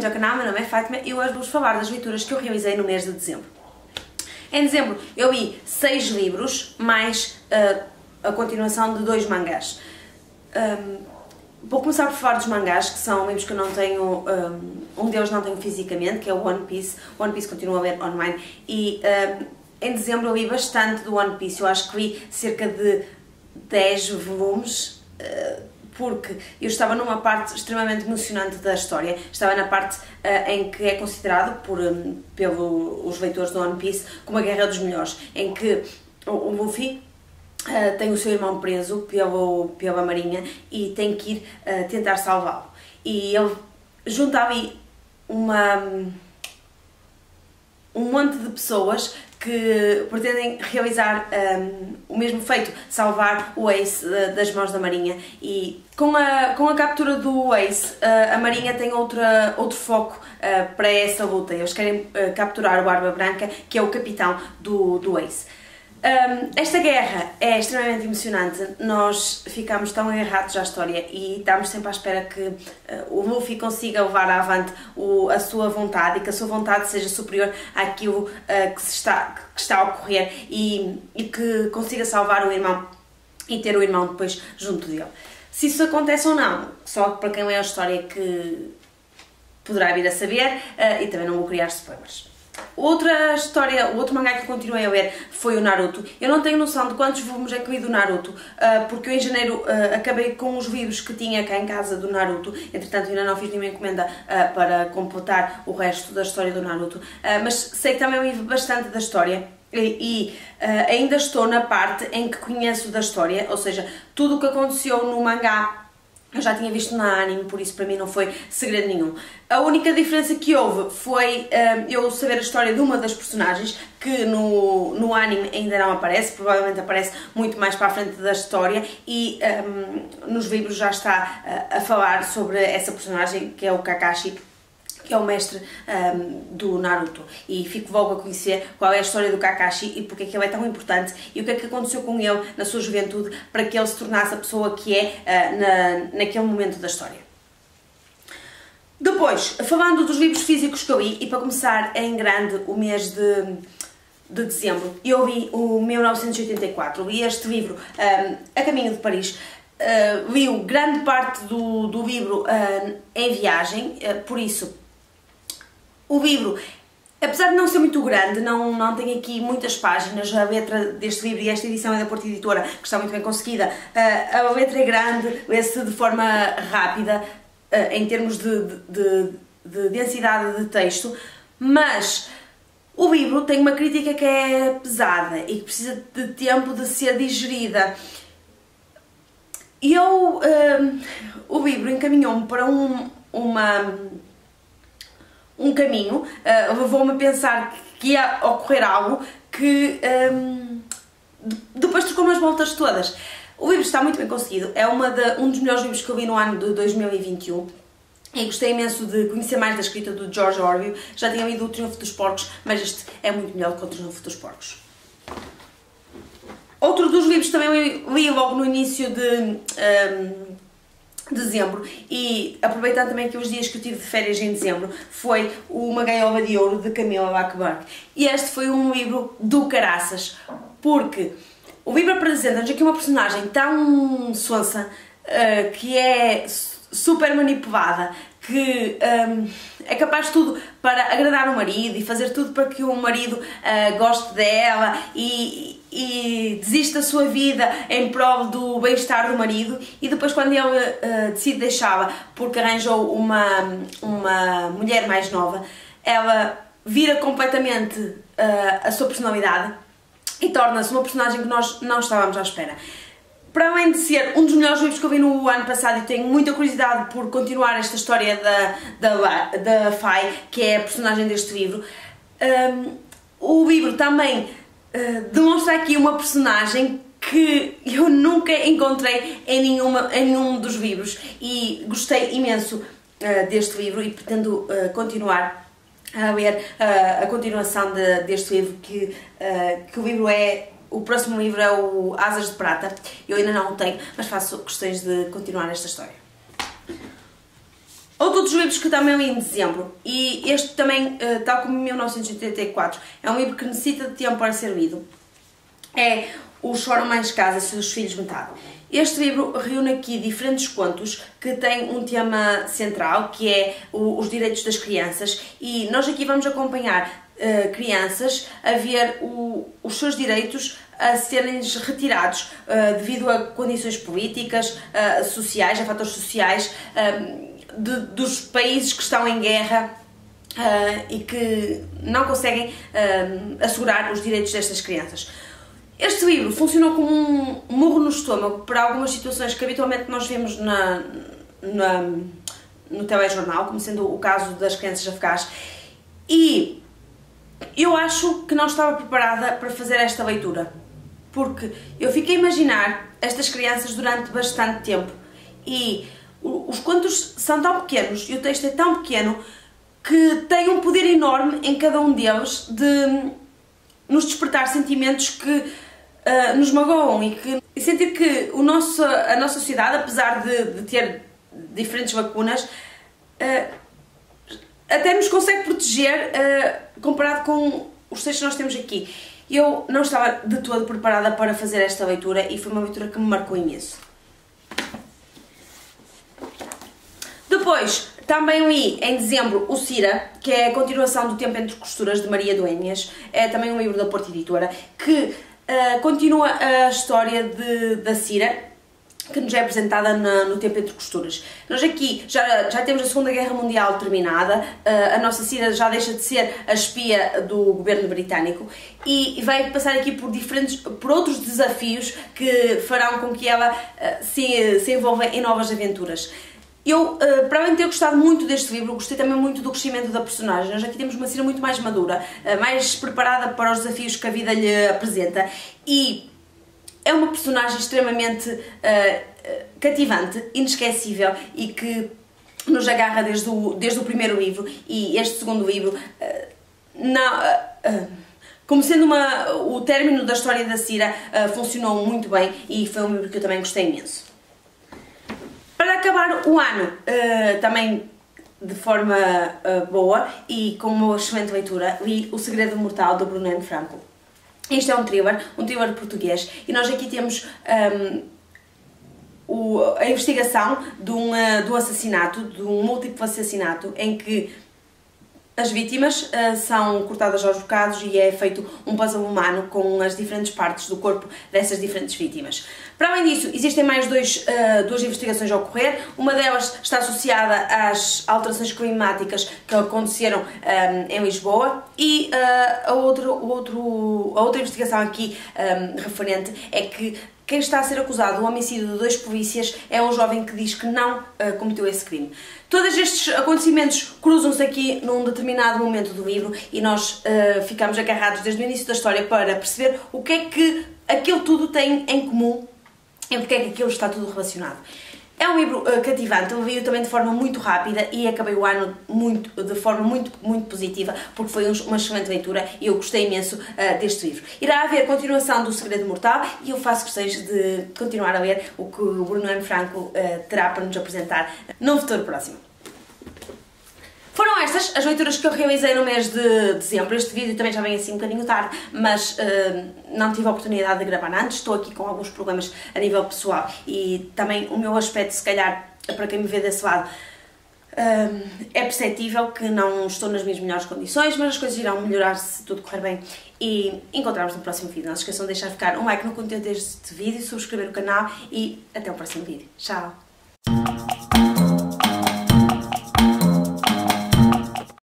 ao canal, meu nome é Fátima e hoje vou-vos falar das leituras que eu realizei no mês de dezembro. Em dezembro eu li 6 livros, mais a continuação de 2 mangás. Vou começar por falar dos mangás, que são livros que eu não tenho, um deles não tenho fisicamente, que é o One Piece. O One Piece continuo a ler online e em dezembro eu li bastante do One Piece, eu acho que li cerca de 10 volumes, porque eu estava numa parte extremamente emocionante da história. Estava na parte em que é considerado pelos leitores do One Piece como a Guerra dos Melhores, em que o Luffy tem o seu irmão preso pela marinha e tem que ir tentar salvá-lo. E ele junta ali um monte de pessoas que pretendem realizar o mesmo feito, salvar o Ace das mãos da Marinha. E com a captura do Ace, a Marinha tem outro foco para essa luta. Eles querem capturar o Barba Branca, que é o capitão do Ace. Esta guerra é extremamente emocionante, nós ficamos tão agarrados à história e estamos sempre à espera que o Luffy consiga levar avante a sua vontade e que a sua vontade seja superior àquilo que está a ocorrer e que consiga salvar o irmão e ter o irmão depois junto dele. Se isso acontece ou não, só para quem lê a história que poderá vir a saber, e também não vou criar spoilers. Outra história, o outro mangá que eu continuei a ler foi o Naruto. Eu não tenho noção de quantos volumes é que li do Naruto, porque eu em janeiro acabei com os livros que tinha cá em casa do Naruto. Entretanto ainda não fiz nenhuma encomenda para completar o resto da história do Naruto, mas sei que também li bastante da história e ainda estou na parte em que conheço da história, ou seja, tudo o que aconteceu no mangá eu já tinha visto na anime, por isso para mim não foi segredo nenhum. A única diferença que houve foi eu saber a história de uma das personagens, que no anime ainda não aparece, provavelmente aparece muito mais para a frente da história, e nos livros já está a falar sobre essa personagem, que é o Kakashi, que é o mestre do Naruto, e fico logo a conhecer qual é a história do Kakashi e porque é que ele é tão importante e o que é que aconteceu com ele na sua juventude para que ele se tornasse a pessoa que é naquele momento da história. Depois, falando dos livros físicos que eu li, e para começar em grande o mês de dezembro, eu li o 1984, li este livro a caminho de Paris. Li grande parte do livro em viagem, por isso o livro, apesar de não ser muito grande, não tem aqui muitas páginas. A letra deste livro, e esta edição é da Porta Editora, que está muito bem conseguida, a letra é grande, lê-se de forma rápida em termos de densidade de texto, mas o livro tem uma crítica que é pesada e que precisa de tempo de ser digerida. E o livro encaminhou-me para um caminho, levou-me a pensar que ia ocorrer algo que depois trocou-me as voltas todas. O livro está muito bem conseguido, é um dos melhores livros que eu li no ano de 2021 e gostei imenso de conhecer mais da escrita do George Orwell. Já tinha lido O Triunfo dos Porcos, mas este é muito melhor do que O Triunfo dos Porcos. Outro dos livros também li logo no início de dezembro, e aproveitando também que os dias que eu tive de férias em dezembro, foi o Uma Gaiola de Ouro, de Camila Lackberg. E este foi um livro do caraças, porque o livro apresenta-nos aqui uma personagem tão sonsa, que é super manipulada, que é capaz de tudo para agradar o marido e fazer tudo para que o marido goste dela e desiste da sua vida em prol do bem-estar do marido, e depois quando ele decide deixá-la porque arranjou uma mulher mais nova, ela vira completamente a sua personalidade e torna-se uma personagem que nós não estávamos à espera. Para além de ser um dos melhores livros que eu vi no ano passado, e tenho muita curiosidade por continuar esta história da Fai, que é a personagem deste livro, o livro também demonstra aqui uma personagem que eu nunca encontrei em nenhum dos livros, e gostei imenso deste livro e pretendo continuar a ler a continuação deste livro, que o livro é... O próximo livro é o Asas de Prata. Eu ainda não o tenho, mas faço questões de continuar esta história. Outro dos livros que também li em dezembro, e este também, tal como 1984, é um livro que necessita de tempo para ser lido, é Os Choram Mais Casa, Seus Filhos Metade. Este livro reúne aqui diferentes contos que têm um tema central, que é os direitos das crianças, e nós aqui vamos acompanhar crianças a ver os seus direitos a serem retirados devido a condições políticas, sociais, a fatores sociais, dos países que estão em guerra e que não conseguem assegurar os direitos destas crianças. Este livro funcionou como um murro no estômago para algumas situações que habitualmente nós vemos no telejornal, como sendo o caso das crianças afegãs, e eu acho que não estava preparada para fazer esta leitura, porque eu fiquei a imaginar estas crianças durante bastante tempo e os contos são tão pequenos e o texto é tão pequeno que tem um poder enorme em cada um deles de nos despertar sentimentos que nos magoam e sentir que a nossa sociedade, apesar de ter diferentes lacunas, até nos consegue proteger comparado com os textos que nós temos aqui. Eu não estava de todo preparada para fazer esta leitura e foi uma leitura que me marcou imenso. Depois, também li em dezembro o Cira, que é a continuação do Tempo Entre Costuras de Maria Dueñas. É também um livro da Porta Editora que continua a história da Cira, que nos é apresentada no Tempo Entre Costuras. Nós aqui já temos a Segunda Guerra Mundial terminada, a nossa Cira já deixa de ser a espia do governo britânico e vai passar aqui por outros desafios que farão com que ela se envolva em novas aventuras. Eu, para além de ter gostado muito deste livro, gostei também muito do crescimento da personagem. Nós aqui temos uma Cira muito mais madura, mais preparada para os desafios que a vida lhe apresenta e é uma personagem extremamente cativante, inesquecível e que nos agarra desde o primeiro livro e este segundo livro, como sendo o término da história da Cira, funcionou muito bem e foi um livro que eu também gostei imenso. Para acabar o ano, também de forma boa e com uma excelente leitura, li O Segredo Mortal, do Bruno M. Franco. Este é um thriller português e nós aqui temos a investigação de um assassinato, de um múltiplo assassinato, em que as vítimas são cortadas aos bocados e é feito um puzzle humano com as diferentes partes do corpo dessas diferentes vítimas. Para além disso, existem mais duas investigações a ocorrer. Uma delas está associada às alterações climáticas que aconteceram em Lisboa e a outra investigação aqui referente é que quem está a ser acusado do homicídio de 2 polícias é um jovem que diz que não cometeu esse crime. Todos estes acontecimentos cruzam-se aqui num determinado momento do livro e nós ficamos agarrados desde o início da história para perceber o que é que aquilo tudo tem em comum e porque é que aquilo está tudo relacionado. É um livro cativante, eu li-o também de forma muito rápida e acabei o ano de forma muito positiva, porque foi uma excelente leitura e eu gostei imenso deste livro. Irá haver continuação do Segredo Mortal e eu faço questões de continuar a ler o que o Bruno M. Franco terá para nos apresentar no futuro próximo. Foram estas as leituras que eu realizei no mês de dezembro. Este vídeo também já vem assim um bocadinho tarde, mas não tive a oportunidade de gravar antes. Estou aqui com alguns problemas a nível pessoal e também o meu aspecto, se calhar, para quem me vê desse lado, é perceptível que não estou nas minhas melhores condições, mas as coisas irão melhorar se tudo correr bem e encontramos no próximo vídeo. Não se esqueçam de deixar ficar um like no conteúdo deste vídeo, subscrever o canal e até o próximo vídeo. Tchau!